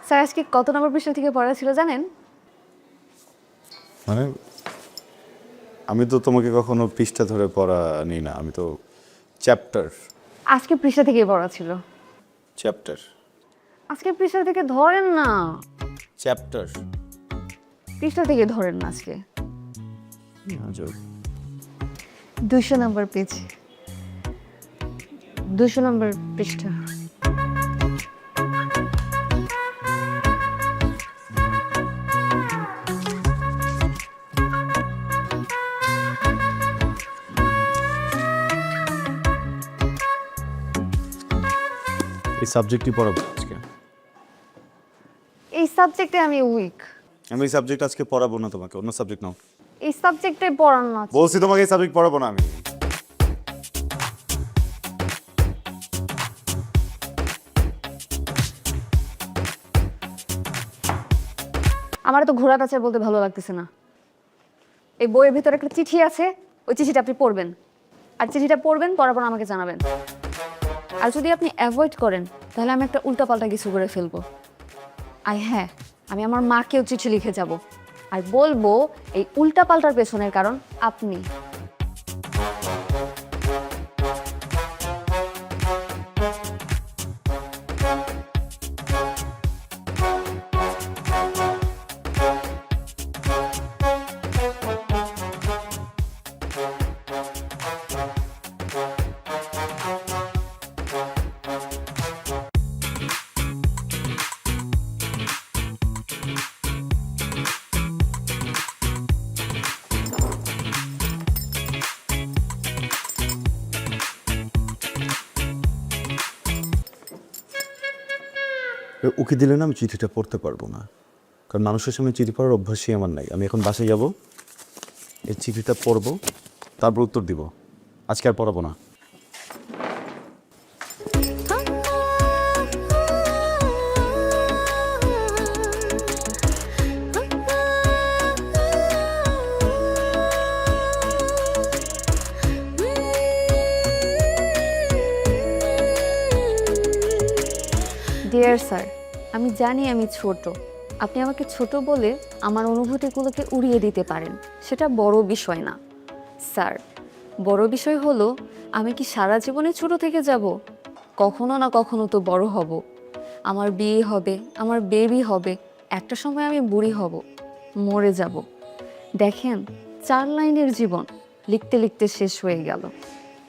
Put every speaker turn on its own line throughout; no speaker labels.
Sir আজকে কত নম্বর পৃষ্ঠা থেকে পড়া ছিল জানেন?
মানে আমি তো তোমাকে কখনো পৃষ্ঠা ধরে পড়া নিই না, আমি তো চ্যাপ্টার
আজকে পৃষ্ঠা থেকেই পড়া ছিল।
চ্যাপ্টার
আজকে পৃষ্ঠা থেকে ধরেন না,
চ্যাপ্টার
পৃষ্ঠা থেকে ধরেন না আজকে। 200 নম্বর পেজ, 200 নম্বর পৃষ্ঠা।
এই সাবজেক্টই পড়াবো আজকে।
এই সাবজেক্টে আমি উইক।
আমি এই সাবজেক্ট আজকে পড়াবো না তোমাকে, অন্য সাবজেক্ট নাও।
এই সাবজেক্টে পড়ান না।
বলছি তোমাকে এই সাবজেক্ট পড়াবো না আমি।
আমার তো ঘোড়া টাচার বলতে ভালো লাগতেছে না। এই বইয়ের ভিতরে একটা চিঠি আছে, ওই চিঠিটা আপনি পড়বেন, আর চিঠিটা পড়বেন, পড়ার পর আমাকে জানাবেন। আর যদি আপনি অ্যাভয়েড করেন তাহলে আমি একটা উল্টাপাল্টা কিছু করে ফেলবো। আর হ্যাঁ, আমি আমার মাকেও চিঠি লিখে যাব আর বলবো এই উল্টাপাল্টার পেছনের কারণ আপনি।
ওকে দিলে না আমি চিঠিটা পড়তে পারবো না, কারণ মানুষের সামনে চিঠি পড়ার অভ্যাসই আমার নাই। আমি এখন বাসায় যাব, এই চিঠিটা পড়বো, তারপর উত্তর দিব। আজকে আর পড়াবো না।
ডিয়ার স্যার, আমি জানি আমি ছোট, আপনি আমাকে ছোট বলে আমার অনুভূতিগুলোকে উড়িয়ে দিতে পারেন, সেটা বড় বিষয় না। স্যার, বড় বিষয় হলো আমি কি সারা জীবনে ছোট থেকে যাব? কখনো না কখনো তো বড় হব। আমার বিয়ে হবে, আমার বেবি হবে, একটা সময় আমি বুড়ি হব, মরে যাব। দেখেন, 4 লাইনের জীবন লিখতে লিখতে শেষ হয়ে গেল।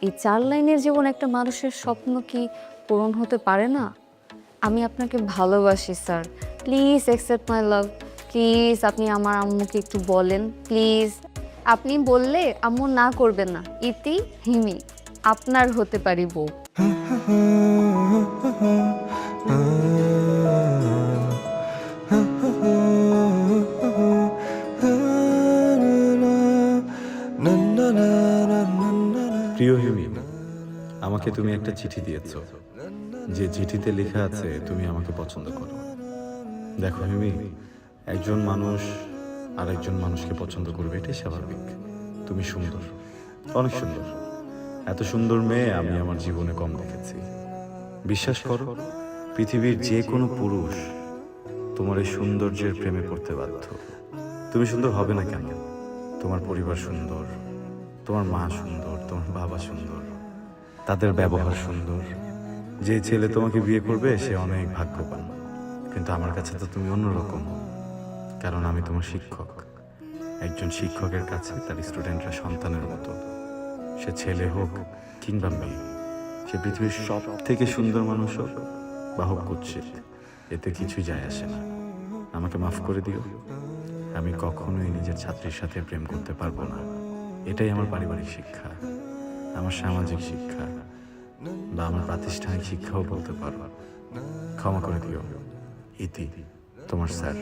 এই 4 লাইনের জীবন একটা মানুষের স্বপ্ন কি পূরণ হতে পারে না? আমি আপনাকে ভালোবাসি sir, please accept my love. Please আপনি আমার আম্মুকে একটু বলেন, প্লিজ। আপনি বললে আম্মু না করবেন না। ইতি হিমি, আপনার হতে পারি বউ।
প্রিয় হিমি, আমাকে তুমি একটা চিঠি দিয়েছো, যে চিঠিতে লেখা আছে তুমি আমাকে পছন্দ করো। দেখো হিমি, একজন মানুষ আর একজন মানুষকে পছন্দ করবে, এটাই স্বাভাবিক। তুমি সুন্দর, অনেক সুন্দর। এত সুন্দর মেয়ে আমি আমার জীবনে কম দেখেছি। বিশ্বাস করো, পৃথিবীর যে কোনো পুরুষ তোমার এই সৌন্দর্যের প্রেমে পড়তে বাধ্য। তুমি সুন্দর হবে না কেন? তোমার পরিবার সুন্দর, তোমার মা সুন্দর, তোমার বাবা সুন্দর, তাদের ব্যবহার সুন্দর। যে ছেলে তোমাকে বিয়ে করবে সে অনেক ভাগ্যবান। কিন্তু আমার কাছে তো তুমি অন্যরকম, কারণ আমি তোমার শিক্ষক। একজন শিক্ষকের কাছে তার স্টুডেন্টরা সন্তানের মতো। সে ছেলে হোক কিংবা মেয়ে, সে পৃথিবীর সব থেকে সুন্দর মানুষ হোক বা হোক কুৎসিত, এতে কিছুই যায় আসে না। আমাকে মাফ করে দিও, আমি কখনোই নিজের ছাত্রীর সাথে প্রেম করতে পারবো না। এটাই আমার পারিবারিক শিক্ষা, আমার সামাজিক শিক্ষা, বা আমার প্রাতিষ্ঠানিক শিক্ষাও বলতে পারো। ক্ষমা করে দিও। ইতি, তোমার স্যার।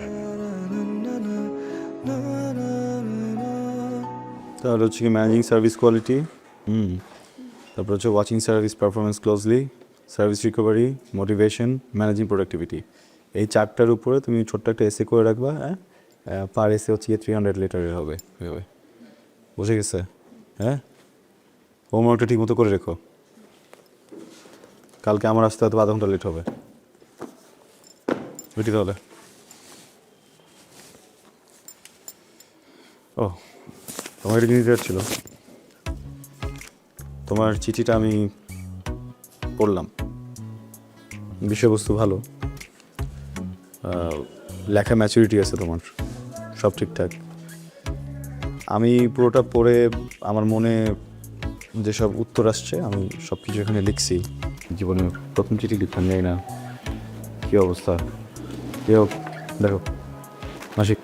তাহলে হচ্ছে কি ম্যানেজিং সার্ভিস কোয়ালিটি, তারপর হচ্ছে watching service performance closely, service recovery, motivation, managing productivity. এই চারটার উপরে তুমি ছোট্ট একটা এসে করে রাখবা। হ্যাঁ, পার এসে হচ্ছে 300 লেটারের হবে। বুঝে গেছে? হ্যাঁ, হোমওয়ার্কটা ঠিক মতো করে রেখো। কালকে আমার আসতে হয়তো আধা ঘন্টা লেট হবে। বেটি তাহলে। ও, তোমার এটা নিতে ছিল। তোমার চিঠিটা আমি পড়লাম, বিষয়বস্তু ভালো, লেখা ম্যাচুরিটি আছে তোমার, সব ঠিকঠাক। আমি পুরোটা পড়ে আমার মনে যেসব উত্তর আসছে আমি সব কিছু এখানে লিখছি। জীবনে প্রথম চিঠি লিখতাম, যাই না কী অবস্থা। কেউ দেখো মাসিক,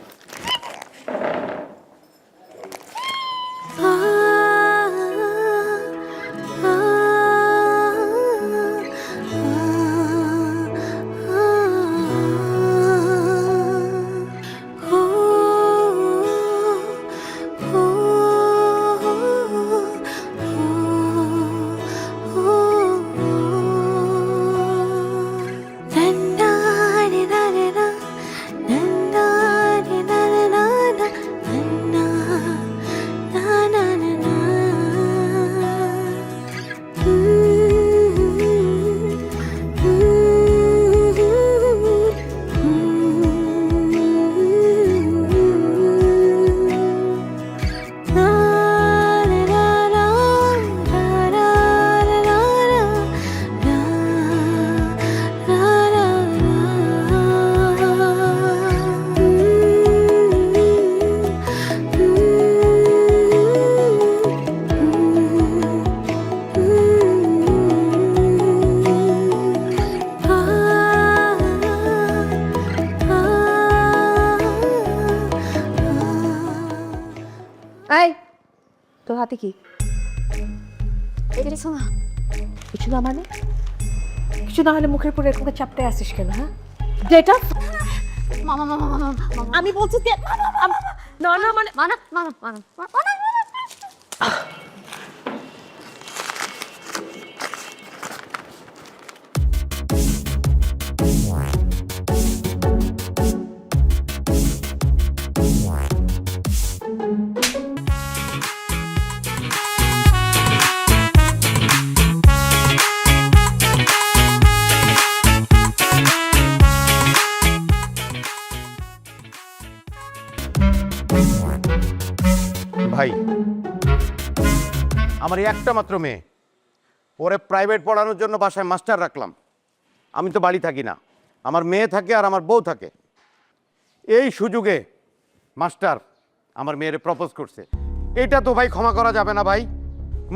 এই তোর হাতে কি? কিছু না।
কিছু না মানে? কিছু না হলে মুখের উপরে এরকম চাপতে আসিস কেন? হ্যাঁ, যেটা
মামা মামা মামা মামা
আমি বলছি যে না না মানে
মানা মামা মামা
ভাই, আমার এই একটা মাত্র মেয়ে, ওরে প্রাইভেট পড়ানোর জন্য বাসায় মাস্টার রাখলাম। আমি তো বাড়ি থাকি না, আমার মেয়ে থাকে আর আমার বউ থাকে। এই সুযোগে মাস্টার আমার মেয়েরে প্রপোজ করছে, এটা তো ভাই ক্ষমা করা যাবে না ভাই।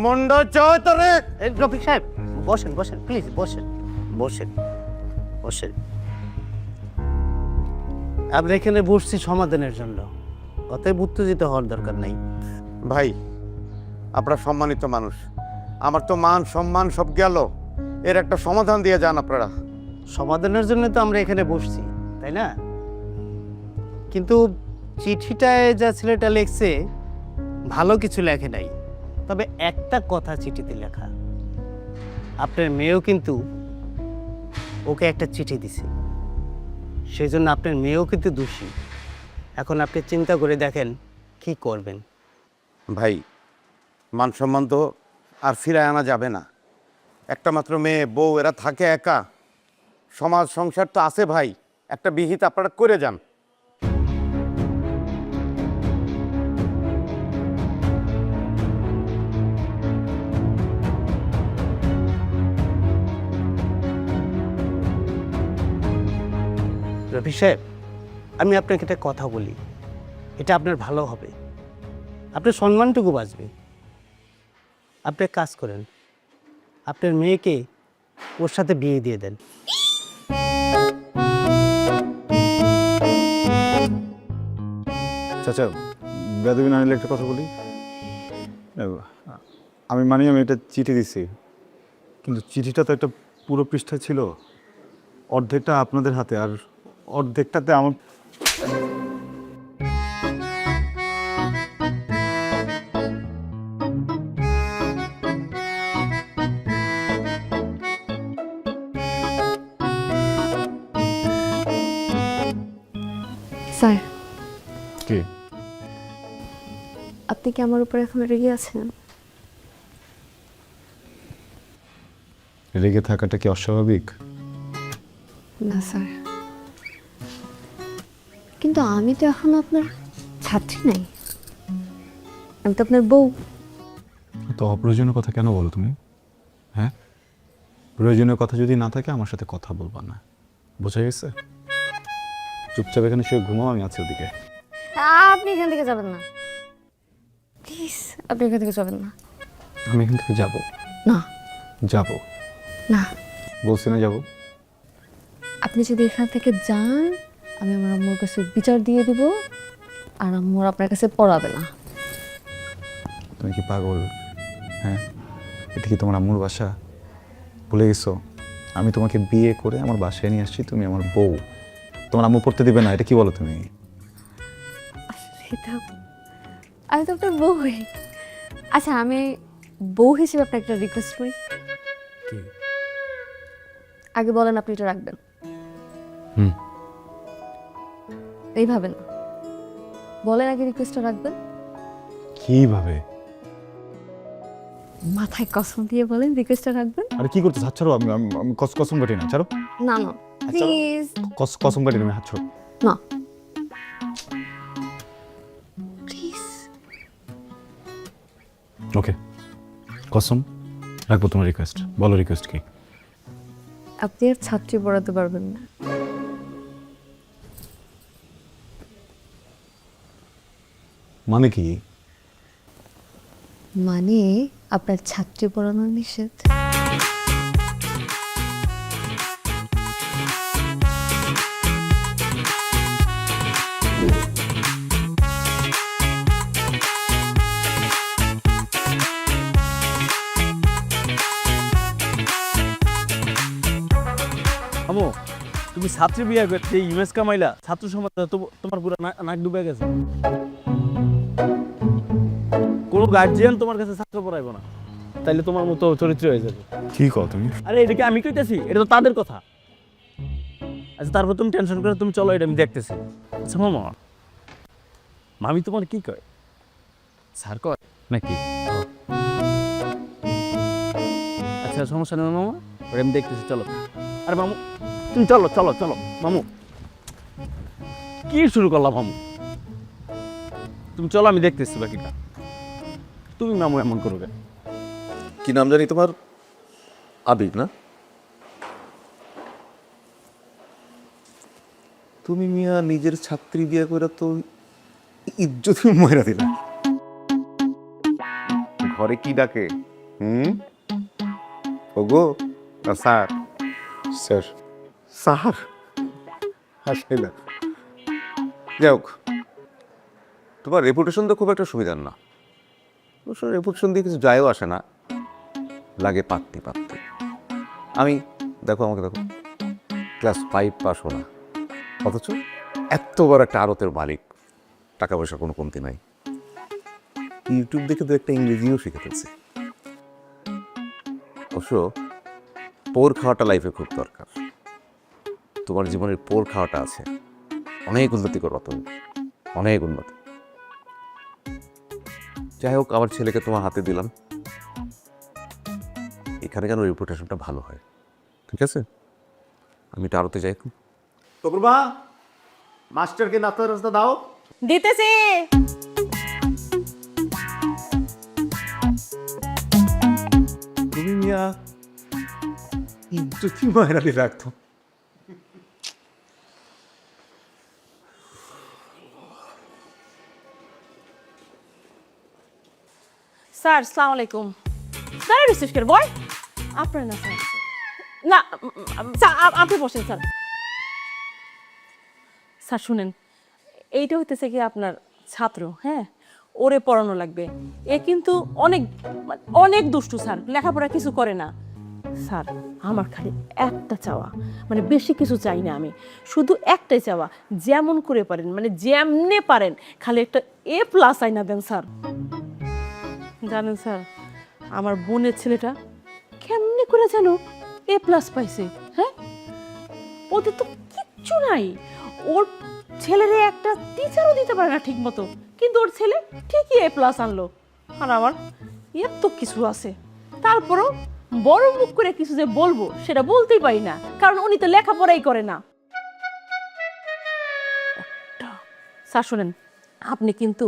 মন্ড চরে
রফিক সাহেব, বসেন বসেন প্লিজ, বসেন বসেন বসেন। আমরা এখানে বসছি সমাধানের জন্য, অতএব উত্তেজিত হওয়ার দরকার নাই।
ভাই, আপনারা সম্মানিত মানুষ, আমার তো মান সম্মান সব গেল, এর একটা সমাধান দিয়ে যান আপনারা।
সমাধানের জন্য তো আমরা এখানে বসছি, তাই না? কিন্তু চিঠিটায় যা ছেলেটা লিখছে ভালো কিছু লেখে নাই, তবে একটা কথা চিঠিতে লেখা, আপনার মেয়েও কিন্তু ওকে একটা চিঠি দিছে, সেই জন্য আপনার মেয়েও কিন্তু দোষী। এখন আপনি চিন্তা করে দেখেন কি করবেন।
ভাই, মান সম্মান তো আর ফিরায় আনা যাবে না। একটা মাত্র মেয়ে, বউ, এরা থাকে একা, সমাজ সংসার তো আছে ভাই, একটা বিহিত আপনারা করে যান।
রফিক সাহেব, আমি আপনাকে একটা কথা বলি, এটা আপনার ভালো হবে, আপনার সম্মানটুকু বাঁচবে। আপনি এক কাজ করেন, আপনার মেয়েকে ওর সাথে বিয়ে দিয়ে দেন।
চাচা, বেদবি না নিলে একটা কথা বলি। আমি আমি একটা চিঠি দিছি, কিন্তু চিঠিটা তো একটা পুরো পৃষ্ঠা ছিল, অর্ধেকটা আপনাদের হাতে আর অর্ধেকটাতে আমার।
স্যার,
কি
আপনি কি আমার উপর এখন রেগে আছেন?
রেগে থাকাটা কি অস্বাভাবিক?
না স্যার, কিন্তু আমি তো এখন আপনার ছাত্রী নাই, আমি তো আপনার বউ।
তো অপ্রয়োজনীয় কথা কেন বলো তুমি? হ্যাঁ, প্রয়োজনীয় কথা যদি না থাকে আমার সাথে কথা বলবা না, বোঝা গেছে? চুপচাপ এখানে শুয়ে ঘুমাও, আমি আছি ওদিকে।
আপনি এখান থেকে যাবেন না, প্লিজ আপনি এখান থেকে যাবেন না।
আমি এখান থেকে যাবো।
না
যাব
না,
বলছি না যাবো।
আপনি যদি এখান থেকে যান আমি আমার আম্মুর কাছে বিচার দিয়ে দিব, আর আম্মুর আপনার কাছে পড়াবে না।
তুমি কি পাগল? হ্যাঁ, এটা কি তোমার আম্মুর বাসা? ভুলে গেছো আমি তোমাকে বিয়ে করে আমার বাসায় নিয়ে আসছি, তুমি আমার বউ। তোমার আম্মু পড়তে দিবে না, এটা কি বলো তুমি?
এটা আমি তো আপনার বউ হই। আচ্ছা, আমি বউ হিসেবে আপনার একটা রিকোয়েস্ট করি।
কি?
আগে বলেন আপনি এটা রাখবেন।
হুম।
এইভাবে না, বলেন আগে রিকোয়েস্টটা রাখবেন।
কিভাবে?
মাথায় কসম দিয়ে বলেন রিকোয়েস্টটা রাখবেন।
আরে কি করতে? হাত ছাড়ো। আমি কসম কাটি না, ছাড়ো।
না না প্লিজ,
কসম কাটি না, হাত ছাড়ো।
না প্লিজ।
ওকে, কসম রাখবো তোমার রিকোয়েস্ট। বলো রিকোয়েস্ট কি?
আপনি আর ছাত্রী পড়াতে পারবেন না।
মানে কি?
মানে আপনার ছাত্রী পড়ানো নিষেধ।
আমো, তুমি ছাত্রী বিয়ে করতে ইমেজ কামাইলা, ছাত্র সমাজ তোমার পুরো নাক ডুবে গেছে। কোনো গার্জিয়ান তোমার কাছে ছাত্র পড়াইবো না, তাইলে তোমার মতো চরিত্র হয়ে যাবে।
কি কও তুমি?
আরে এটাকে আমি কইতেছি, এটা তো তাদের কথা। আচ্ছা তারপর তুমি টেনশন করে তুমি চলো, এটা আমি দেখতেছি। আচ্ছা মামা, মামি তোমার কি কয়? স্যার কয় নাকি? আচ্ছা সমস্যা নেই মামা, ওটা আমি দেখতেছি, চলো। আরে মামু তুমি চলো চলো চলো। মামু কি শুরু করলাম মামু, তুমি চলো আমি দেখতেছি বাকিটা। তুমি মামু এমন করো কেন?
কি নাম জানি তোমার? আবির না? তুমি মিয়া নিজের ছাত্রী বিয়ে করে তো ইজ্জতই ময়রা দিলা। ঘরে কি ডাকে? ওগো না স্যার?
স্যার।
স্যার হাসে না। যাই হোক, তোমার রেপুটেশন তো খুব একটা সুবিধার না। অবশ্য রেপুটেশন দিয়ে কিছু যায়ও আসে না, লাগে পাত্তি পাত্তি। আমি দেখো, আমাকে দেখো, ক্লাস 5 পাস হো না, অথচ এত বড় একটা আড়তের মালিক, টাকা পয়সা কোনো কমতি নাই। ইউটিউব দেখে তো একটা ইংরেজিও শিখে ফেলছি। অবশ্য পোর খাওয়াটা লাইফে খুব দরকার। তোমার জীবনের পোর খাওয়াটা আছে, অনেক উন্নতি করো তুমি, অনেক উন্নতি। যাই হোক, আমার ছেলেকে তোমার হাতে দিলাম, এখানে কেন রেপুটেশনটা ভালো হয়। ঠিক আছে, আমি এটা আরতে যাই।
টুকুরমা, মাস্টারকে নাস্তার রাস্তা দাও।
দিতেছি।
তুমি মিয়া ইজ্জতই মায়েরা দিয়ে রাখতো।
স্যার আসসালামু আলাইকুম। স্যার রিসিভ করে বয় আপনার না স্যার, না স্যার আপনি বসেন স্যার। স্যার শুনেন, এইটা হইতেছে কি আপনার ছাত্র, হ্যাঁ, ওরে পড়ানো লাগবে। এ কিন্তু অনেক অনেক দুষ্টু স্যার, লেখাপড়া কিছু করে না। স্যার আমার খালি একটা চাওয়া, মানে বেশি কিছু চাই না আমি, শুধু একটাই চাওয়া, যেমন করে পারেন, মানে যেমনে পারেন, খালি একটা A+ আইনা দেন স্যার। জানেন স্যার, আমার বোনের ছেলেটা কেমনে করে যেন A+ পাইছে। হ্যাঁ, ওদের তো কিচ্ছু নাই, ওর ছেলেরে একটা টিচারও দিতে পারে না ঠিক মতো, কিন্তু ওর ছেলে ঠিকই A+ আনলো। আর আমার এর তো কিছু আছে, তারপরও বড় মুখ করে কিছু যে বলবো সেটা বলতেই পারি না, কারণ উনি তো লেখাপড়াই করে না। একটা স্যার শোনেন, আপনি কিন্তু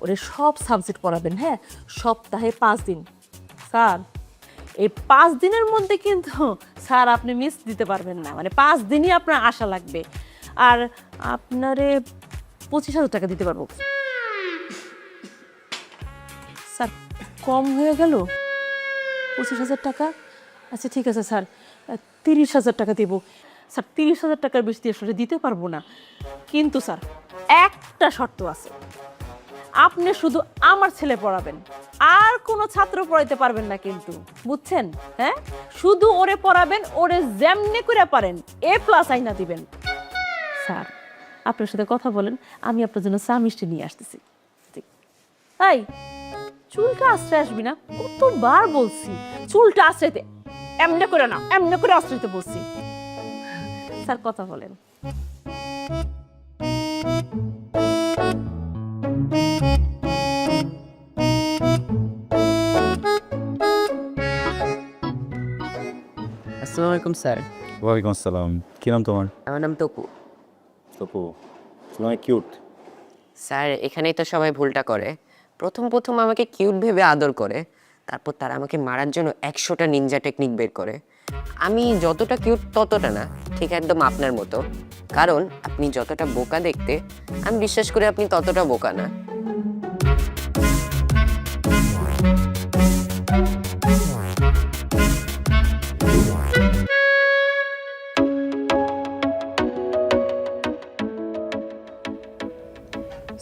ওরে সব সাবজেক্ট পড়াবেন, হ্যাঁ, সপ্তাহে 5 দিন। স্যার এই 5 দিনের মধ্যে কিন্তু স্যার আপনি মিস দিতে পারবেন না, মানে 5 দিনই আপনার আশা লাগবে। আর আপনারে 25,000 টাকা দিতে পারবো। স্যার কম হয়ে গেল 25,000 টাকা? আচ্ছা ঠিক আছে স্যার, 30,000 টাকা দেব। স্যার 30,000 টাকার বেশি আসলে দিতে পারবো না, কিন্তু স্যার একটা শর্ত আছে, আপনি শুধু আমার ছেলে পড়াবেন, আর কোনো ছাত্র পড়াইতে পারবেন না কিন্তু, বুঝছেন? হ্যাঁ, শুধু ওরে পড়াবেন, ওরে যেমনি করে পারেন A+ আইনা দিবেন। স্যার আপনার সাথে কথা বলেন, আমি আপনার জন্য চা মিষ্টি নিয়ে আসতেছি। এই চুলটা আশ্রয় আসবি না, কতবার বলছি চুলটা আশ্রয়তে, এমনি করে না, এমনি করে আশ্রয়তে বলছি। স্যার কথা বলেন।
আসসালামু আলাইকুম স্যার।
ওয়ালাইকুম আসসালাম। কী নাম তোমার?
আমার নাম তপু।
তপু, তোমার কিউট।
স্যার এখানেই তো সবাই ভুলটা করে, প্রথম প্রথম আমাকে কিউট ভেবে আদর করে, তারপর তারা আমাকে মারার জন্য 100টা নিনজা টেকনিক বের করে। আমি যতটা কিউট ততটা না, ঠিক একদম আপনার মতো, কারণ আপনি যতটা বোকা দেখতে, আমি বিশ্বাস করি আপনি ততটা বোকা না।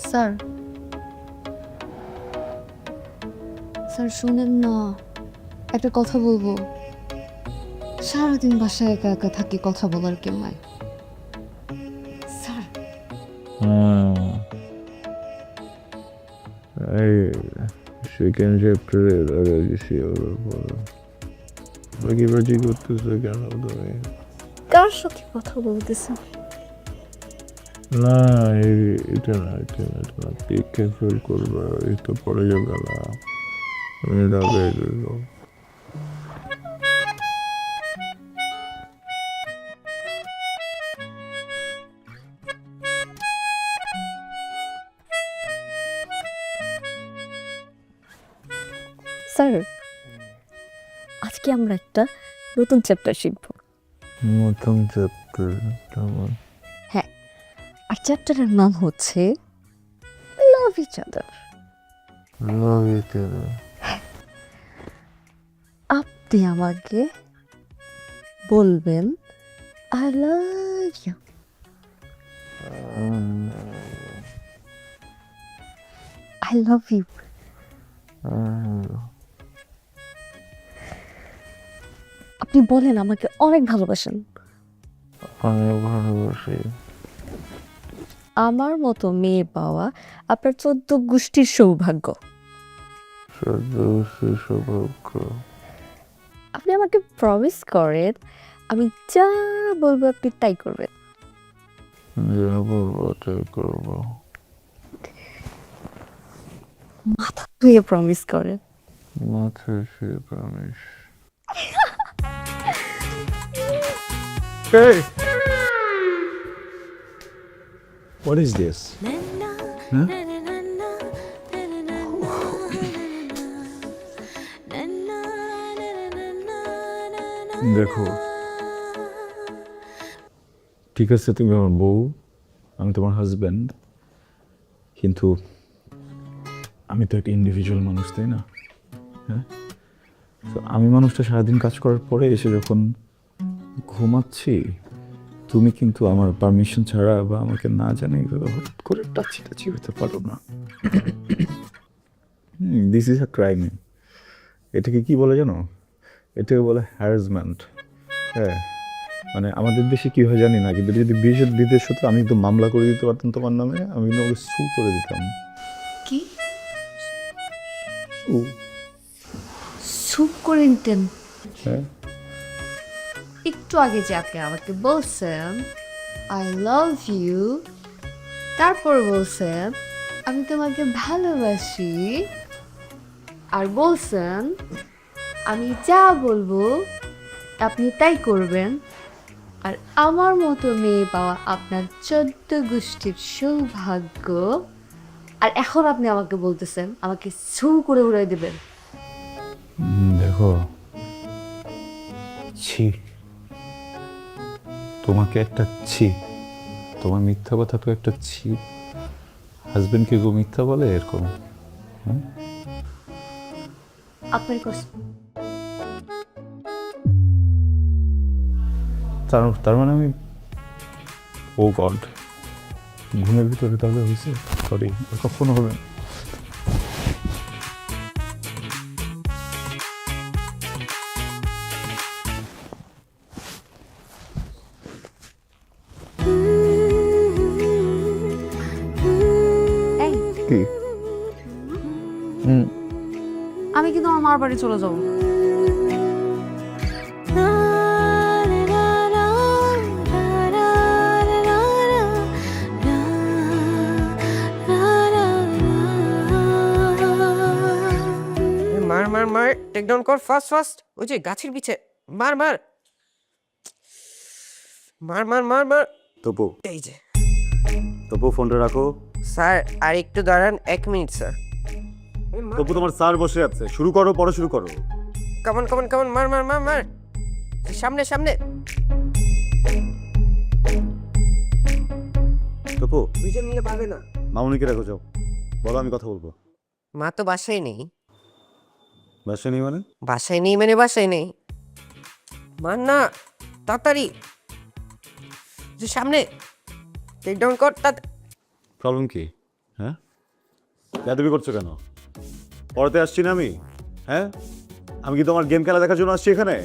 স্যার, স্যার শুনেন না, একটা কথা বলবো। সারাদিন বাসায় একা একা থাকি, কথা বলার কেউ নাই। স্যার
সেকেন্ড চ্যাপ্টারে লাগা গেছি বাকি বাজি করতেছে কেন তুমি?
কার সাথে কথা বলতেছেন?
না এটা না, এটা না, এটা না, টেক ফেল করবা, এই তো পড়ে যাবে না, আমি লাগাই দিল।
স্যার আজকে আমরা একটা নতুন চ্যাপ্টার শিখব।
নতুন চ্যাপ্টার?
হ্যাঁ, আর চ্যাপ্টারের নাম হচ্ছে লাভ ইচ আদার।
লাভ ইচ আদার?
আপনি আমাকে বলবেন I love you. I love you. আপনি বলেন আমাকে অনেক ভালোবাসেন।
অনেক ভালোবাসি।
আমার মতো মেয়ে পাওয়া আপনার 14 গোষ্ঠীর সৌভাগ্য।
সৌভাগ্য।
আপনি আমাকে প্রমিস করেন, আমি যা বলবো আপনি তাই করবেন।
যা বলবো তাই করবো।
মাথা ধুয়ে প্রমিস করেন।
মাথায় সে promise.
Hey! What is this?
দেখো, ঠিক আছে তুমি আমার বউ, আমি তোমার হাজব্যান্ড, কিন্তু আমি তো একটা ইন্ডিভিজুয়াল মানুষ, তাই না? হ্যাঁ, তো আমি মানুষটা সারাদিন কাজ করার পরে এসে যখন ঘুমাচ্ছি, তুমি কিন্তু আমার পারমিশন ছাড়া বা আমাকে না জানে এইভাবে হঠাৎ করে টাচি টাচি হতে পারো না। This is a crime. এটাকে কি বলে জানো? এটাকে বলে হ্যারাসমেন্ট। হ্যাঁ, মানে আমাদের দেশে কী হয় জানি না, কিন্তু যদি বিদেশ হতো আমি তো মামলা করে দিতে পারতাম তোমার নামে, আমি তোমাকে সু করে দিতাম।
কি
সু?
সুপ করে নিতেন?
হ্যাঁ,
একটু আগে যাকে আমাকে বলছেন আই লাভ ইউ, তারপর বলছেন আমি তোমাকে ভালোবাসি, আর বলছেন আমি যা বলবো আপনি তাই করবেন, আর আমার মতো মেয়ে পাওয়া আপনার 14 গোষ্ঠীর সৌভাগ্য। আর এখন আপনি আমাকে বলতেছেন আমাকে ছু করে উড়াই দেবেন।
দেখো, ছি, তোমাকে একটা ছি, তোমার মিথ্যা কথা তো একটা ছি। হাজবেন্ডকে গো মিথ্যা বলে এরকম?
আপনার কষ্ট।
তার মানে আমি, ও গড, ঘুমের ভিতরে তাহলে হয়েছে? সরি, কখনো হবে না।
এই,
কি?
আমি কিন্তু আমার মার বাড়ি চলে যাবো।
মার মার মার, টেক ডাউন কর ফাস্ট ফাস্ট। ওই যে গাছের পিছে মার মার মার মার মার মার।
তপু,
এই যে
তপু ফোনটা রাখো।
স্যার আর একটু দাঁড়ান, 1 মিনিট স্যার।
তপু, তোমার স্যার বসে আছে, শুরু করো, পরে শুরু করো।
কামন কামন কামন, মার মার মার মার, সামনে সামনে।
তপু,
দুইজন মিলে পারবে না।
মামুনিকে রাখো, যাও, বলো, আমি কথা বলবো।
মা তো বাসায় নেই।
বাসা নেই মানে?
বাসায় নেই মানে বাসায় নেই। মার না, তাড়াতাড়ি, যে সামনে, টেক ডাউন কর।
প্রবলেম কি? হ্যাঁ, বেয়াদবি করছো কেন? পড়াতে আসছি না আমি? হ্যাঁ, আমি কি তোমার গেম খেলা দেখার জন্য আসছি এখানে?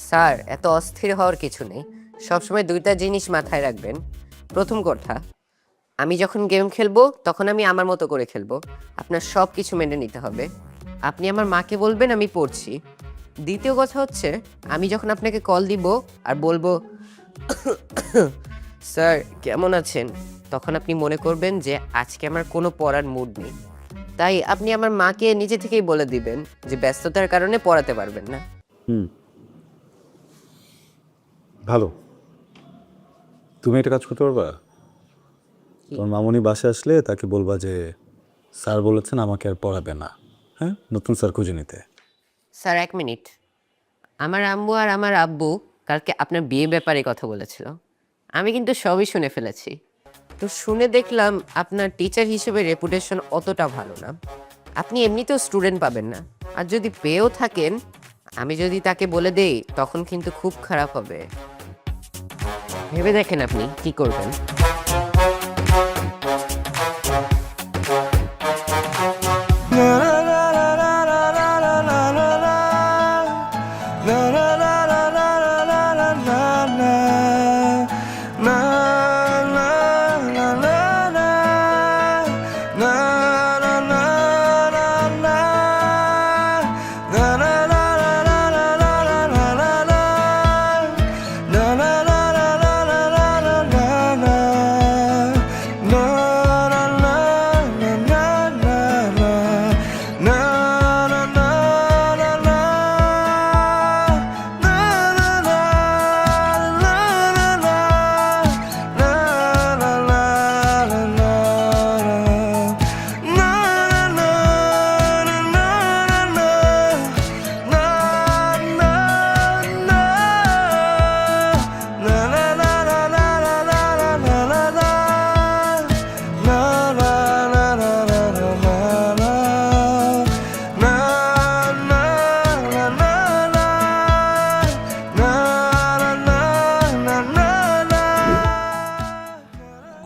স্যার এত অস্থির হওয়ার কিছু নেই, সবসময় দুইটা জিনিস মাথায় রাখবেন। প্রথম কথা, আমি যখন গেম খেলবো তখন আমি আমার মতো করে খেলবো, আপনার সব কিছু মেনে নিতে হবে। আপনি আমার মাকে বলবেন আমি পড়ছি। দ্বিতীয় কথা হচ্ছে, আমি যখন আপনাকে কল দিব আর বলবো স্যার কেমন আছেন, তখন আপনি মনে করবেন যে আজকে আমার কোনো পড়ার মুড নেই। তাই আপনি আমার মাকে নিজে থেকেই বলে দিবেন যে ব্যস্ততার কারণে পড়াতে পারবেন না।
ভালো, তুমি একটা কাজ করতে পারবা? তোমার মামুনি বাসে আসলে তাকে বলবা যে স্যার বলেছেন আমাকে আর পড়াবে না, হ্যাঁ, নতুন স্যার খুঁজে নিতে।
স্যার 1 মিনিট, আমার আম্মু আর আমার আব্বু কালকে আপনার বিয়ে ব্যাপারে কথা বলেছিল, আমি কিন্তু সবই শুনে ফেলেছি। তো শুনে দেখলাম আপনার টিচার হিসেবে রেপুটেশন অতটা ভালো না, আপনি এমনিতেও স্টুডেন্ট পাবেন না, আর যদি পেয়েও থাকেন আমি যদি তাকে বলে দেই তখন কিন্তু খুব খারাপ হবে। ভেবে দেখেন আপনি কি করবেন।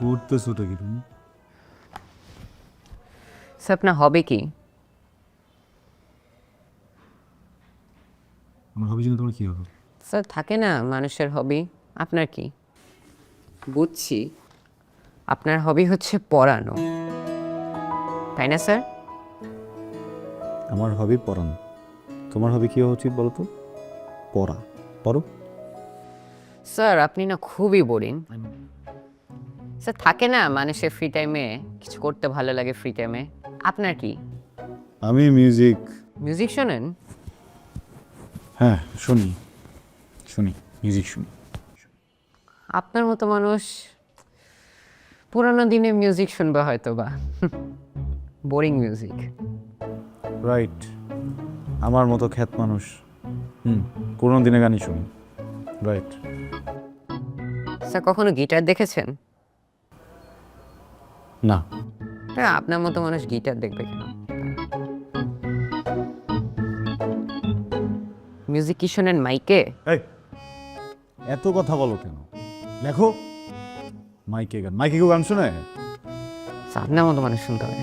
করতেছো ওটা কি তুমি?
স্যার আপনার হবে কি?
আমার হবি জন্য তোমার কি হবে?
স্যার থাকে না মানুষের হবি, আপনার কি? বুঝছি, আপনার হবি হচ্ছে পড়ানো, তাই না স্যার?
আমার হবি পড়ানো। তোমার হবি কি হওয়া উচিত বলো তো? পড়া। পড়ো।
স্যার আপনি না খুবই বোরিং। স্যার থাকে না মানুষের ফ্রি টাইমে কিছু করতে ভালো লাগে, ফ্রি টাইমে আপনার কি?
আমি মিউজিক।
মিউজিক শোনেন?
হ্যাঁ, শুনি মিউজিক শুনি।
আপনার মতো মানুষ পুরানো দিনে মিউজিক শুনবে হয়তো বা বোরিং মিউজিক।
রাইট, আমার মতো খ্যাত মানুষ পুরোনো দিনে গানই শুনি। রাইট।
স্যার কখনো গিটার দেখেছেন?
না,
হ্যাঁ, আপনার মতো মানুষ গিটার দেখবে কেন? মিউজিক কি শোনেন মাইকে?
এই এত কথা বলো কেন? লেখো মাইকে গান। মাইকে কেউ গান শোনে?
স্যার, আপনার মতো মানুষ শুনতে হবে।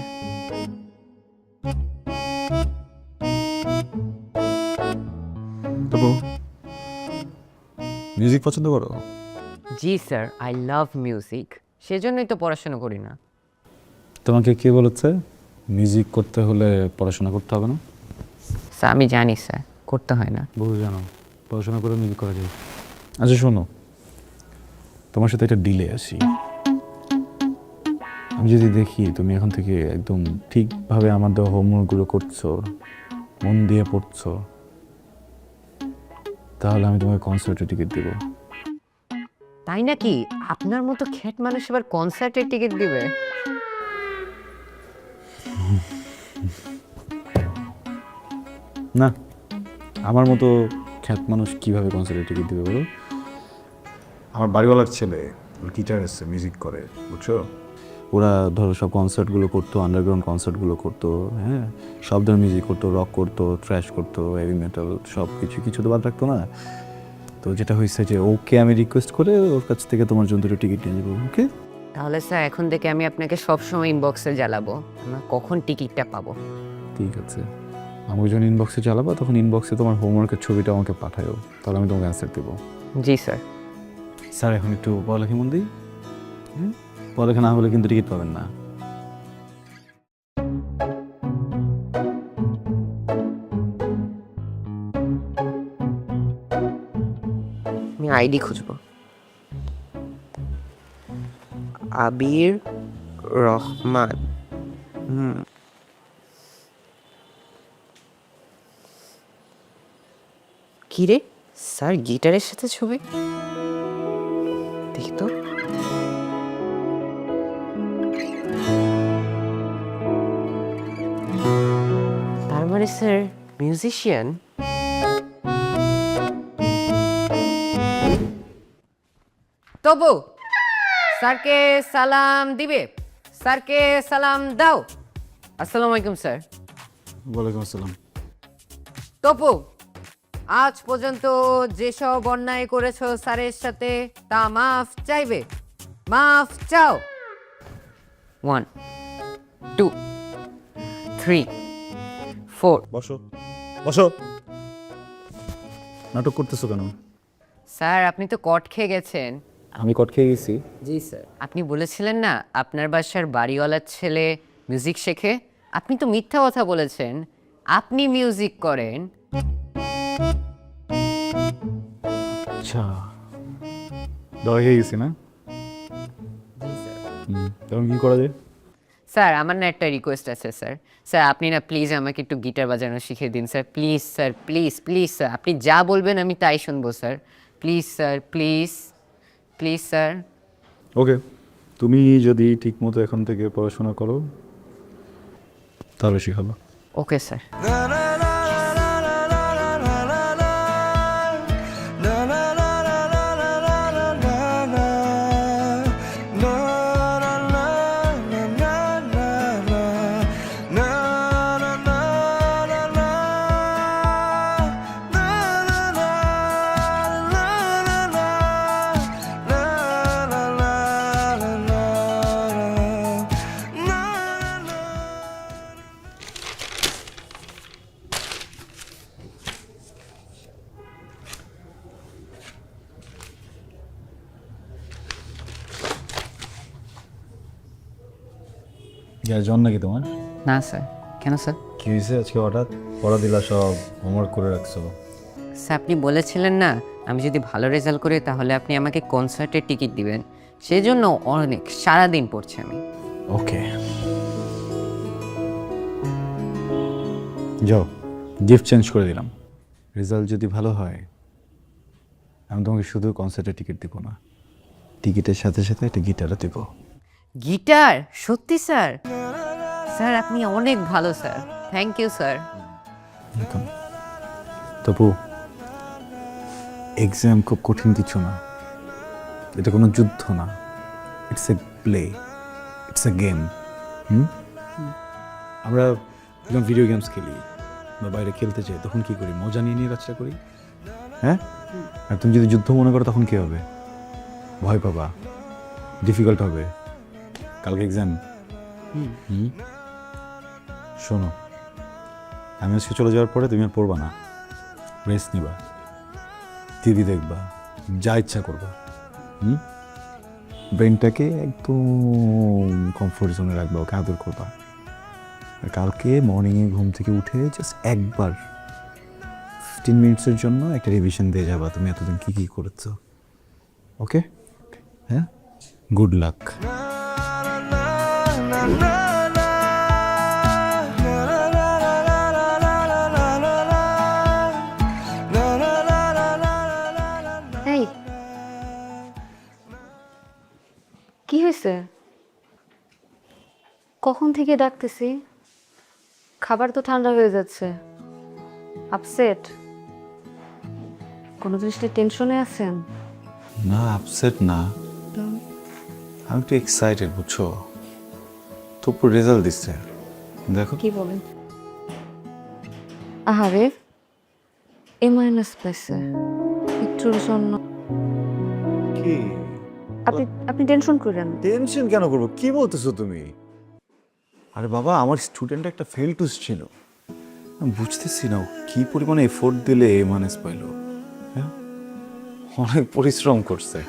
তবু মিউজিক পছন্দ করো?
জি স্যার, আই লাভ মিউজিক, সেজন্যই তো পড়াশোনা করি না।
তোমাকে কে বলেছে মিউজিক করতে হলে পড়াশোনা করতে হবে না?
স্যার আমি জানি স্যার, করতে হয় না।
বহু জানো, পড়াশোনা করে মিউজিক করা যায়। আচ্ছা শোনো, তোমার সাথে একটা ডিলে আসি। আমি যদি দেখি তুমি এখন থেকে একদম ঠিকভাবে আমার দেওয়া হোমওয়ার্কগুলো করছো, মন দিয়ে পড়ছো, তাহলে আমি তোমাকে কনসার্টের টিকিট দেবো।
তাই নাকি? আপনার মতো খ্যাত মানুষ এবার কনসার্টের টিকিট দিবে?
না, আমার মতো খ্যাত মানুষ কিভাবে কনসার্টের টিকিট দিবে বলো? আমার বাড়িওয়ালার ছেলে গিটার এসছে, মিউজিক করে, বুঝছো? ওরা ধরো সব কনসার্টগুলো করতো, আন্ডারগ্রাউন্ড কনসার্টগুলো করতো, হ্যাঁ, সব ধরনের মিউজিক করতো, রক করতো, থ্র্যাশ করতো, হেভি মেটাল, সব কিছু তো বাদ রাখতো না। তো যেটা হয়েছে যে ওকে আমি রিকোয়েস্ট করে ওর কাছ থেকে তোমার জন্য দুটো টিকিট নিয়ে যাবো। ওকে?
তাহলে স্যার এখন থেকে আমি আপনাকে সবসময় ইনবক্সে জ্বালাবো, আমরা কখন টিকিটটা পাবো।
ঠিক আছে, আমাকে যখন ইনবক্সে চালাবো তখন ইনবক্সে তোমার হোমওয়ার্কের ছবিটা আমাকে পাঠায়ো, তাহলে আমি তোমাকে অ্যান্সার দেবো।
জি স্যার।
স্যার এখন একটু পড়ালেখা মন দিই। হ্যাঁ, পড়ালেখা না হলে কিন্তু টিকিট পাবেন না।
আমি আইডি খুঁজবো। আবির রহমান। কি রে স্যার, গিটারের সাথে ছবি? দেখি তো। তার মানে স্যার মিউজিশিয়ান। তবু স্যারকে সালাম দিবে, স্যারকে সালাম দাও। আসসালামু আলাইকুম স্যার।
ওয়ালাইকুম আসসালাম।
তপু, আজ পর্যন্ত যেসব অন্যায় করেছো স্যারের সাথে তা মাফ চাইবে, মাফ চাও। 1 2 3 4।
বসো বসো। নাটক করতেছো কেন?
স্যার আপনি তো কট খেয়ে গেছেন।
আমি কট খেয়ে গেছি?
জি স্যার। আপনি বলেছিলেন না আপনার বাসার বাড়িওয়ালার ছেলে মিউজিক শেখে, আপনি তো মিথ্যা কথা বলেছেন, আপনি মিউজিক করেন।
আচ্ছা, দয়া হয়ে গেছি না?
জি স্যার।
তখন কি করা যায়?
স্যার আমার না একটা রিকোয়েস্ট আছে স্যার। স্যার আপনি না প্লিজ আমাকে একটু গিটার বাজানো শিখিয়ে দিন sir, please sir, please please sir. আপনি যা বলবেন আমি তাই শুনবো sir, please sir, please please sir.
Okay, তুমি যদি ঠিক মতো এখন থেকে পড়াশোনা করো তাহলে শিখাবো।
Okay sir.
জন নাকি তোমার?
না স্যার। কেন স্যার?
কি হয়েছে আজকে হঠাৎ? পড়া দিলা, সব হোমওয়ার্ক করে রাখছো।
স্যার আপনি বলেছিলেন না আমি যদি ভালো রেজাল্ট করি তাহলে আপনি আমাকে কনসার্টের টিকিট দিবেন, সেই জন্য অনেক সারাদিন পড়ছি আমি।
ওকে, যাও, গিফট চেঞ্জ করে দিলাম। রেজাল্ট যদি ভালো হয় আমি তোমাকে শুধু কনসার্টের টিকিট দিব না, টিকিটের সাথে সাথে একটা গিটারও দেব।
গিটার? সত্যি স্যার? স্যার আপনি অনেক ভালো স্যার, থ্যাংক ইউ স্যার।
তবু এক্সাম খুব কঠিন কিছু না, এটা কোনো যুদ্ধ না, it's a play, it's a game. আমরা যখন ভিডিও গেমস খেলি বা বাইরে খেলতে চাই তখন কি করি? মজা নিয়ে নিয়ে কাজটা করি, হ্যাঁ? আর তুমি যদি যুদ্ধ মনে করো তখন কি হবে? ভয় পাবা, ডিফিকাল্ট হবে, কালকে এক্সাম। শোনো, আমি আজকে চলে যাওয়ার পরে তুমি আর পড়বা না, রেস্ট নিবা, টিভি দেখবা, যা ইচ্ছা করবা। ব্রেনটাকে একদম কমফোর্ট জোনে রাখবা, ওকে আদর করবা। আর কালকে মর্নিংয়ে ঘুম থেকে উঠে জাস্ট একবার 15 মিনিটসের জন্য একটা রিভিশন দিয়ে যাবা তুমি এতদিন কী কী করেছো। ওকে? হ্যাঁ, গুড লাক।
এই কি হয়েছে? কখন থেকে ডাকতেছি, খাবার তো ঠান্ডা হয়ে যাচ্ছে। আপসেট? কোনো জিনিস নিয়ে টেনশনে আছেন?
না, আপসেট না, আমি একটু এক্সাইটেড, বুঝছো? তোর রেজাল্ট দিচ্ছে, দেখো।
কি বলেন? আহারে, A- পাইছে, একটুর জন্য।
কি
আপনি আপনি টেনশন করেন না।
টেনশন কেন করবো? কি বলতেছো তুমি? আরে বাবা, আমার স্টুডেন্ট একটা ফেল টুস ছিল, আমি বুঝতেছি না ও কি পরিমাণে এফোর্ট দিলে A- পাইলো। হ্যাঁ, অনেক পরিশ্রম করছে।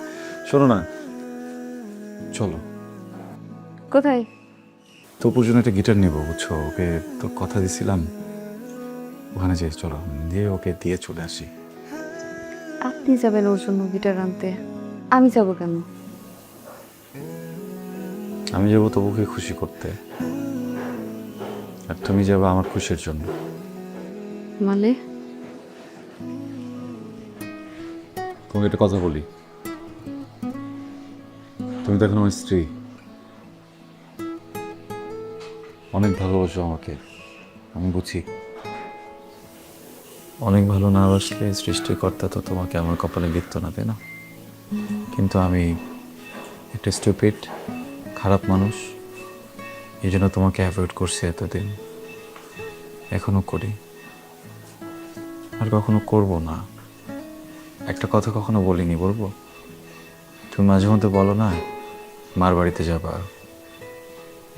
শোনো না, চলো
কোথায়?
তোপুর জন্য একটা গিটার নেবো, বুঝছো? ওকে তো কথা দিছিলাম, ওখানে যাই, চলো দিয়ে ওকে দিয়ে চলে আসি।
আপনি যাবেন ওর জন্য গিটার আনতে, আমি যাব কেন?
আমি যাবো তবুকে খুশি করতে, আর তুমি যাবে আমার খুশির জন্য।
মানে?
তোমাকে একটা কথা বলি, তুমি তো এখন আমার স্ত্রী, অনেক ভালোবাসো আমাকে, আমি বুঝি। অনেক ভালো না বাসলে সৃষ্টিকর্তা তো তোমাকে আমার কপালে লিখত না, তাই না? কিন্তু আমি একটা স্টুপিড, খারাপ মানুষ, এই জন্য তোমাকে অ্যাভয়েড করছি এতদিন, এখনো করি, আর কখনো করব না। একটা কথা কখনো বলিনি, বলবো? তুমি মাঝে মধ্যে বলো না মার বাড়িতে যাবা,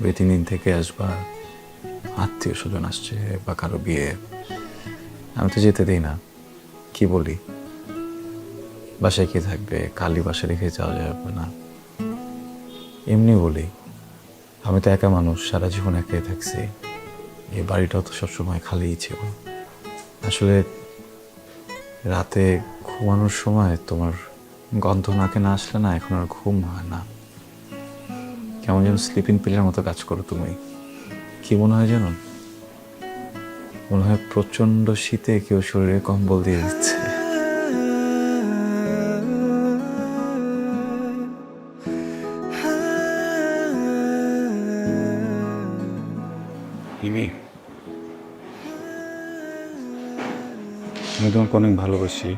2-3 দিন থেকে আসবা, আত্মীয় স্বজন আসছে বা কারো বিয়ে, আমি তো যেতে দিই না। কি বলি? বাসায় কি থাকবে, খালি বাসা রেখে যাওয়া যাবে না, এমনি বলি। আমি তো একা মানুষ, সারা জীবন একাই থাকছি, এই বাড়িটাও তো সবসময় খালিই ছিল। আসলে রাতে ঘুমানোর সময় তোমার গন্ধ নাকে না আসলে না, এখন আর ঘুম হয় না, কেমন যেন স্লিপিং পিলের মতো কাজ করো তুমি। কি মনে হয় জানো? মনে হয় প্রচন্ড শীতে কেউ শরীরে কম্বল দিয়ে দিচ্ছে। আমি তোমাকে অনেক ভালোবাসি,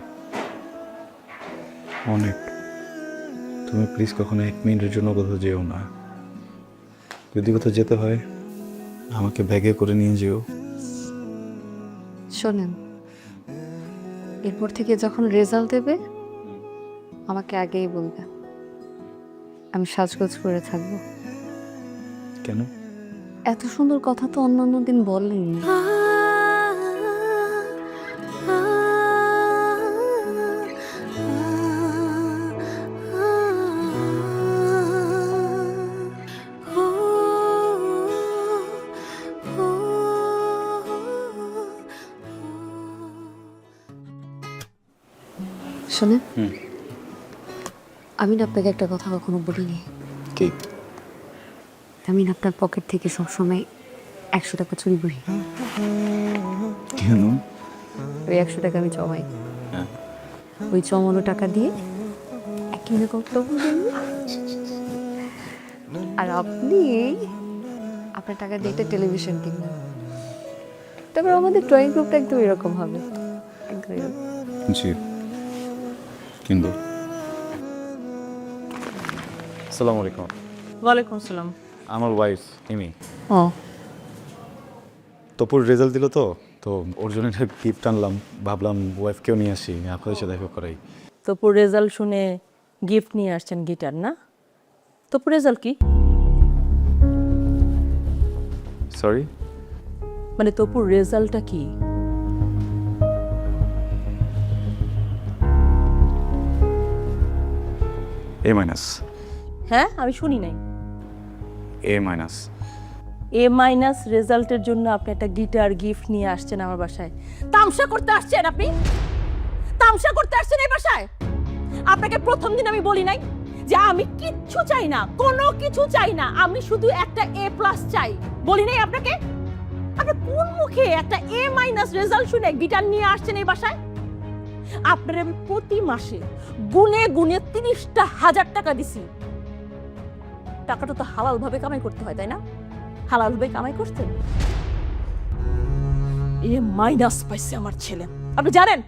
অনেক। তুমি প্লিজ কখনো 1 মিনিটের জন্য কোথাও যেও না, যদি কোথাও যেতে হয় আমাকে ব্যাগে করে নিয়ে যেও।
শোনেন, এরপর থেকে যখন রেজাল্ট দেবে আমাকে আগেই বলবে, আমি সাজগোজ করে থাকবো।
কেন?
এত সুন্দর কথা তো অন্যান্য দিন বলেননি। শোনেন, আমি না আপনাকে একটা কথা কখনো বলিনি।
কি?
আমি না আপনার পকেট থেকে সবসময় 100 টাকা চুরি করি।
কেন?
ওই 100 টাকা আমি জমাই, ওই জমানো টাকা দিয়ে 1 কিলো করতে আর আপনি আপনার টাকা দিয়ে একটা টেলিভিশন কিনবেন। তারপর আমাদের ড্রয়িং গ্রুপটা একদম এরকম হবে, একদম এরকম।
জি কিন্তু আসসালামু আলাইকুম,
ওয়ালাইকুম আসসালাম।
আমার ওয়াইফ এমি।
ও
তপুর রেজাল্ট দিল তো তো ওর জন্য একটা গিফট আনলাম, ভাবলাম ওয়াইফকেও নিয়ে আসি, আপনাদের সাথে দেখা করাই।
তপুর রেজাল্ট শুনে গিফট নিয়ে আসছেন গিটার না? তপুর রেজাল্ট কি?
সরি,
মানে তপুর রেজাল্টটা কি?
এ মাইনাস।
হ্যাঁ, আমি শুনি নাই।
এ মাইনাস।
এ মাইনাস রেজাল্টের জন্য আপনি একটা গিটার গিফট নিয়ে আসছেন আমার বাসায়। তামসা করতে আসছেন আপনি? তামসা করতে আসছেন এই বাসায়? আপনাকে প্রথম দিন আমি বলি নাই যে আমি কিচ্ছু চাই না, কোনো কিছু চাই না, আমি শুধু একটা এ প্লাস চাই? বলি নাই আপনাকে? আপনি কোন মুখে একটা এ মাইনাস রেজাল্ট শুনে গিটার নিয়ে আসছেন এই বাসায়? আপনার আমি প্রতি মাসে গুনে গুনে 30,000 টাকা দিছি। টাকাটা তো হালাল ভাবে কামাই করতে হয়, তাই না? হালাল ভাবে কামাই করতেন। এ মাইনাস পাইছে আমার ছেলে। আপনি জানেন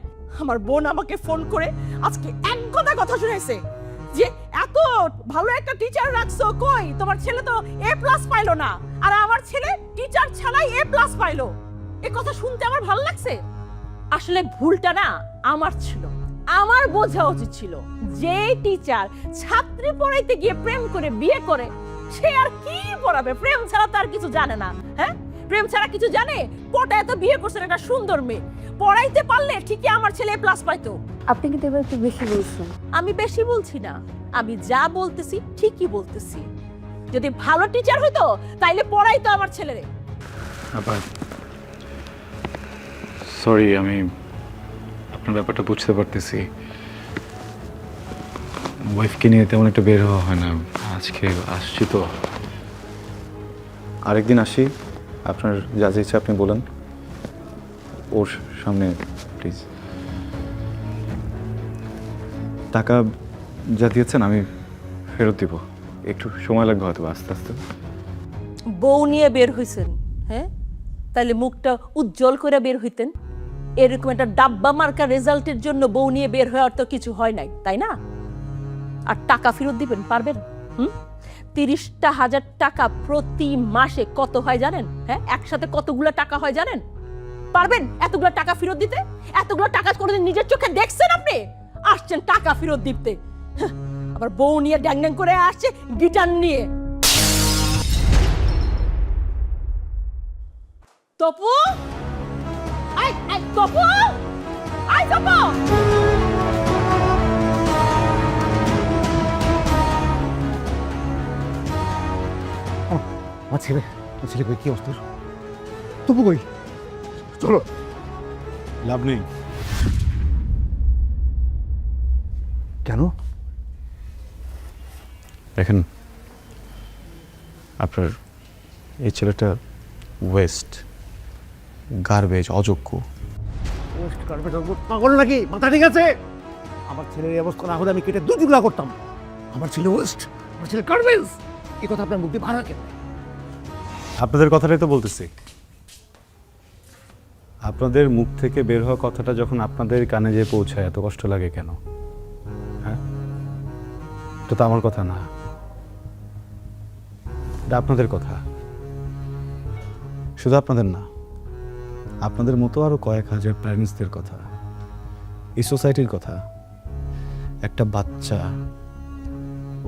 আমার বোন আমাকে ফোন করে আজকে এক কথা শুনাইছে যে এত ভালো একটা টিচার রাখছো, কই তোমার ছেলে তো এ প্লাস পাইলো না, আর আমার ছেলে টিচার ছাড়াই এ প্লাস পাইলো। এই কথা শুনতে আমার ভালো লাগছে। আসলে ভুলটা না আমার ছিল, আমার বোঝা উচিত ছিল যে টিচার ছাত্রী পড়াইতে গিয়ে প্রেম করে বিয়ে করে সে আর কি পড়াবে? প্রেম ছাড়া তার কিছু জানে না। হ্যাঁ, প্রেম ছাড়া কিছু জানে? পটায় তো বিয়ে করছেন একটা সুন্দর মেয়ে, পড়াইতে পারলে ঠিকই আমার ছেলে প্লাস পাইতো।
আপনি কিন্তু এবার একটু বেশি বলছেন।
আমি বেশি বলছি না, আমি যা বলতেছি ঠিকই বলতেছি। যদি ভালো টিচার হইতো তাইলে পড়াইতো আমার ছেলেরে।
আবার সরি, আমি আপনার ব্যাপারটা বুঝতে পারতেছি। ওয়াইফকে নিয়ে তেমন একটা বের হওয়া হয় না, আজকে আসছি তো। আরেকদিন আসি, আপনার যা যা ইচ্ছা আপনি বলেন, ওর সামনে প্লিজ। টাকা যা দিয়েছেন আমি ফেরত দিব, একটু সময় লাগবে হয়তো আস্তে আস্তে।
বউ নিয়ে বের হইছেন, হ্যাঁ? তাইলে মুখটা উজ্জ্বল করে বের হইতেন। এরকম একটা ডাব্বা মার্কা রেজাল্টের জন্য বউ নিয়ে বের হওয়ার তো কিছু হয় নাই, তাই না? আর টাকা ফেরত দিবেন পারবেন? 30,000 টাকা প্রতি মাসে কত হয় জানেন? হ্যাঁ, একসাথে কতগুলো টাকা হয় জানেন? পারবেন এতগুলো টাকা ফেরত দিতে? এতগুলো টাকা কোনোদিন নিজের চোখে দেখছেন আপনি? আসছেন টাকা ফেরত দিতে, আবার বউ নিয়ে ড্যাং ড্যাং করে আসছে গিটার নিয়ে। Topu, I I Topu, I Topu.
আমার ছেলে কই, কি অবস্থা? তবু কই? চলো।
লাভ নেই।
কেন?
দেখেন, আপনার এই ছেলেটা ওয়েস্ট, গার্বেজ, অযোগ্য।
পাগল নাকি? মাথা ঠিক আছে? আমার ছেলের এই অবস্থা না হলে আমি কেটে 2 টুকরা করতাম। আমার ছেলে ওয়েস্ট, আমার ছেলে গার্বেজ, এই কথা আপনার মুখ দিয়ে ভাড়া কেন?
আপনাদের কথাটাই তো বলতেছি। আপনাদের মুখ থেকে বের হওয়া কথাটা যখন আপনাদের কানে যেয়ে পৌঁছায় এত কষ্ট লাগে কেন? হ্যাঁ, এটা তো আমার কথা না, এটা আপনাদের কথা। শুধু আপনাদের না, আপনাদের মতো আরো কয়েক হাজার প্যারেন্টসদের কথা, এই সোসাইটির কথা। একটা বাচ্চা,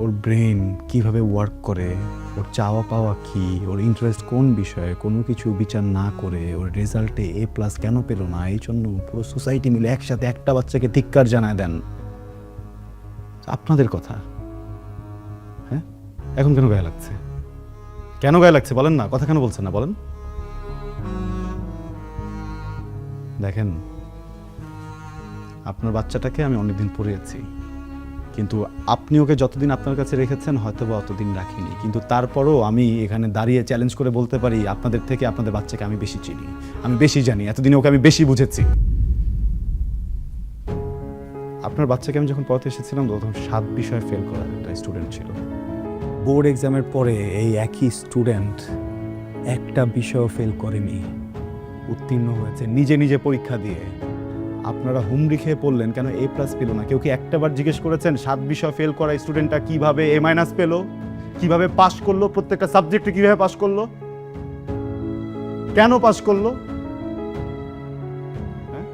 ওর ব্রেন কিভাবে ওয়ার্ক করে, ওর চাওয়া পাওয়া কি, ওর ইন্টারেস্ট কোন বিষয়ে, কোনো কিছু বিচার না করে ওর রেজাল্টে এ প্লাস কেন পেল না, এই জন্য পুরো সোসাইটি মিলে একসাথে একটা বাচ্চাকে ধিক্কার জানায় দেন। আপনাদের কথা। হ্যাঁ, এখন কেন গায়ে লাগছে? কেন গায়ে লাগছে বলেন না? কথা কেন বলছেন না বলেন? দেখেন, আপনার বাচ্চাটাকে আমি অনেকদিন পড়িয়েছি, কিন্তু আপনি ওকে যতদিন আপনার কাছে রেখেছেন হয়তো বা অতদিন রাখিনি, কিন্তু তারপরও আমি এখানে দাঁড়িয়ে চ্যালেঞ্জ করে বলতে পারি আপনাদের থেকে আপনাদের বাচ্চাকে আমি বেশি চিনি, আমি বেশি জানি, এতদিনে ওকে আমি বেশি বুঝেছি। আপনার বাচ্চাকে আমি যখন পড়াতে এসেছিলাম তখন 7 বিষয়ে ফেল করা একটা স্টুডেন্ট ছিল। বোর্ড এক্সামের পরে এই একই স্টুডেন্ট একটা বিষয়ও ফেল করেনি, উত্তীর্ণ হয়েছে নিজে নিজে পরীক্ষা দিয়ে। আপনারা হুমড়ি খেয়ে পড়লেন কেন A+ পেল না? কেউ কি একটাবার জিজ্ঞেস করেছেন 7 বিষয় ফেল করা স্টুডেন্টটা কিভাবে A- পেল, কিভাবে পাস করলো, প্রত্যেকটা সাবজেক্টে কিভাবে পাস করলো, কেন পাস করলো? হ্যাঁ?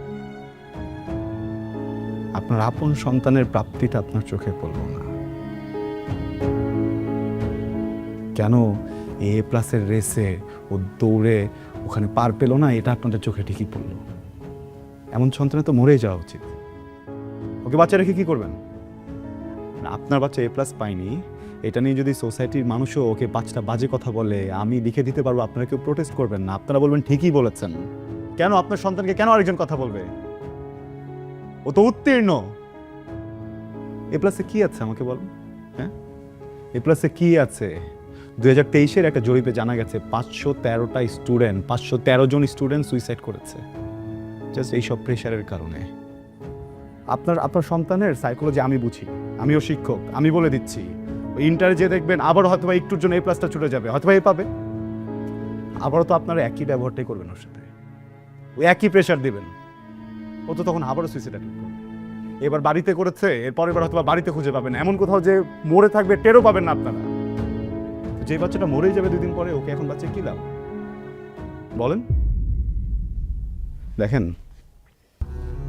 আপনার আপন সন্তানের প্রাপ্তিটা আপনার চোখে পড়ল না কেন? A+ রেসে ও দৌড়ে ওখানে পার পেল না, এটা আপনাদের চোখে ঠিকই পড়লো। এমন সন্তানে তো মরেই যাওয়া উচিত। ওকে বাচ্চা রেখে কি করবেন? না, আপনার বাচ্চা A+ পায়নি এটা নিয়ে যদি সোসাইটির মানুষও ওকে 5টা বাজে কথা বলে, আমি লিখে দিতে পারবো, আপনারা কেউ প্রোটেস্ট করবেন না, আপনারা বলবেন ঠিকই বলেছেন। কেন আপনার সন্তানকে কেন আরেকজন কথা বলবে? ও তো উত্তীর্ণ। A+ কি আছে আমাকে বলুন? হ্যাঁ, A+ কি আছে? 2023-এর একটা জরিপে জানা গেছে 513 জন স্টুডেন্ট সুইসাইড করেছে জাস্ট এইসব প্রেশারের কারণে। আপনার সন্তানের সাইকোলজি আমি বুঝি, আমিও শিক্ষক, আমি বলে দিচ্ছি ওই ইন্টারে যে দেখবেন আবার হয়তো বা একটুর জন্য A+টা ছুটে যাবে, হয়তো বা A পাবে, আবারও তো আপনারা একই ব্যবহারটাই করবেন ওর সাথে, ওই একই প্রেশার দিবেন, ও তো তখন আবারও সুইসাইড করবে। এবার বাড়িতে করেছে, এরপর এবার হয়তো বা বাড়িতে খুঁজে পাবেন, এমন কোথাও যে মরে থাকবে টেরও পাবেন না আপনারা। যে বাচ্চাটা মরেই যাবে 2 দিন পরে, ওকে এখন বাচ্চা কি লাভ বলেন? দেখেন,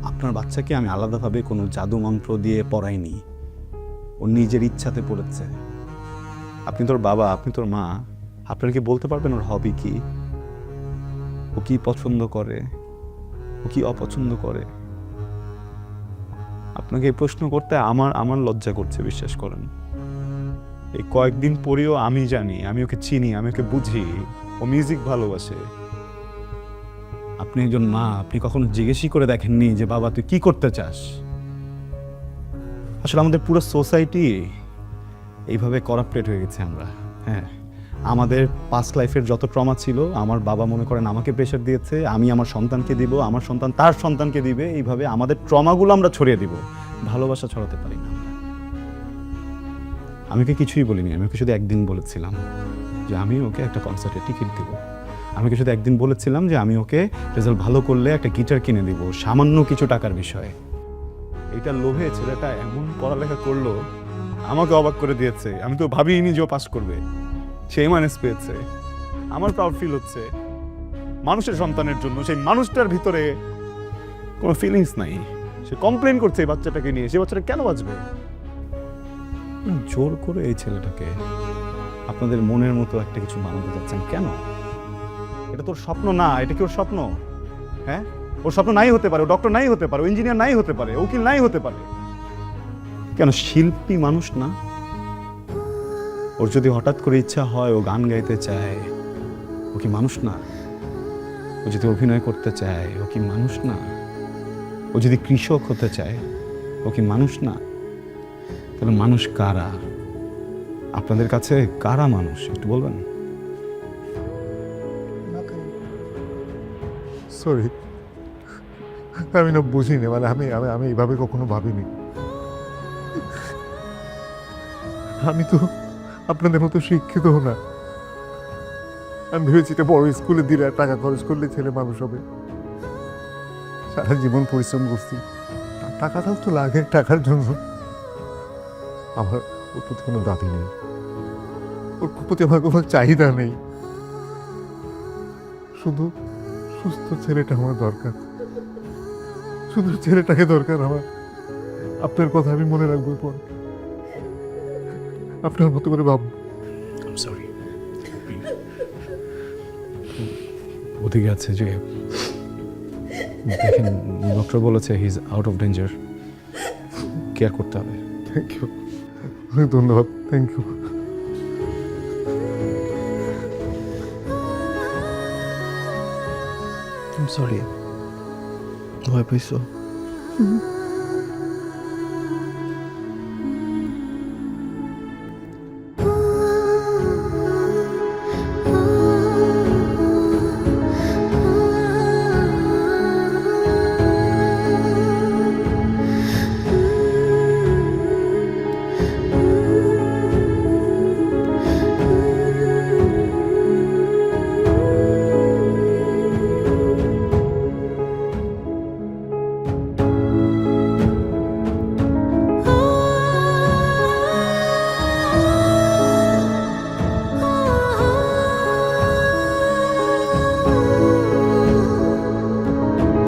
আপনার বাচ্চাকে আমি আলাদাভাবে কোনো জাদু মন্ত্র দিয়ে পড়াইনি, ও নিজের ইচ্ছাতে পড়েছে। আপনি তোর বাবা, আপনি তোর মা, আপনারা কি বলতে পারবেন ওর হবি কি, ও কি পছন্দ করে, ও কি অপছন্দ করে? আপনাকে এই প্রশ্ন করতে আমার লজ্জা করছে, বিশ্বাস করেন। এই কয়েকদিন পরেও আমি জানি, আমি ওকে চিনি, আমি ওকে বুঝি, ও মিউজিক ভালোবাসে। আপনি একজন মা, আপনি কখনো জিজ্ঞেসই করে দেখেননি যে বাবা তুই কি করতে চাস? আসলে আমাদের পুরো সোসাইটি এইভাবে করাপ্টেড হয়ে গেছে আমরা। হ্যাঁ, আমাদের পাস্ট লাইফের যত ট্রমা ছিল, আমার বাবা মনে করেন আমাকে প্রেশার দিয়েছে, আমি আমার সন্তানকে দিব, আমার সন্তান তার সন্তানকে দিবে, এইভাবে আমাদের ট্রমাগুলো আমরা ছড়িয়ে দিব, ভালোবাসা ছড়াতে পারি না। আমি ওকে কিছুই বলিনি, আমি ওকে শুধু একদিন বলেছিলাম যে আমি ওকে একটা কনসার্টের টিকিট দিব, আমি ওকে শুধু একদিন বলেছিলাম যে আমি ওকে রেজাল্ট ভালো করলে একটা গিটার কিনে দিব, সামান্য কিছু টাকার বিষয়ে। এইটার লোভে ছেলেটা এমন পড়ালেখা করলো, আমাকে অবাক করে দিয়েছে। আমি তো ভাবিনি যে ও পাস করবে, সে A- পেয়েছে। আমার প্রাউড ফিল হচ্ছে মানুষের সন্তানের জন্য। সেই মানুষটার ভিতরে কোনো ফিলিংস নাই, সে কমপ্লেন করছে এই বাচ্চাটাকে নিয়ে। সে বাচ্চাটা কেন বাঁচবে? জোর করে এই ছেলেটাকে আপনাদের মনের মতো একটা কিছু বানাতে যাচ্ছেন কেন? এটা তোর স্বপ্ন না, এটা কি ওর স্বপ্ন? হ্যাঁ, ওর স্বপ্ন নাই হতে পারে, ও ডক্টর নাই হতে পারে, ও ইঞ্জিনিয়ার নাই হতে পারে, উকিল নাই হতে পারে, কেন শিল্পী মানুষ না? ওর যদি হঠাৎ করে ইচ্ছা হয় ও গান গাইতে চায়, ও কি মানুষ না? ও যদি অভিনয় করতে চায়, ও কি মানুষ না? ও যদি কৃষক হতে চায়, ও কি মানুষ না? তাহলে মানুষ কারা? আপনাদের কাছে কারা মানুষ একটু বলবেন?
সরি, আমি না বুঝিনি, মানে আমি আমি আমি এইভাবে কখনো ভাবিনি। আমি তো আপনাদের মতো শিক্ষিত না। আমি ভেবেছি এটা বড় স্কুলে দিলে টাকা খরচ করলে ছেলে মানুষ হবে। সারা জীবন পরিশ্রম করছি, টাকাটাও তো লাগে টাকার জন্য। আমার ওর প্রতি কোনো দাবি নেই, ওর প্রতি আমার কোনো চাহিদা নেই, শুধু সুস্থ ছেলেটা আমার দরকার, শুধু ছেলেটাকে দরকার আমার। আপনার কথা আমি মনে রাখবো, পর আপনার মতো করে ভাববো।
সরি, ওদিকে আছে যে দেখেন, ডক্টর বলেছে he is out of danger, care করতে হবে।
থ্যাংক ইউ, অনেক ধন্যবাদ, থ্যাংক ইউ।
সরি, ভয় পাইছো?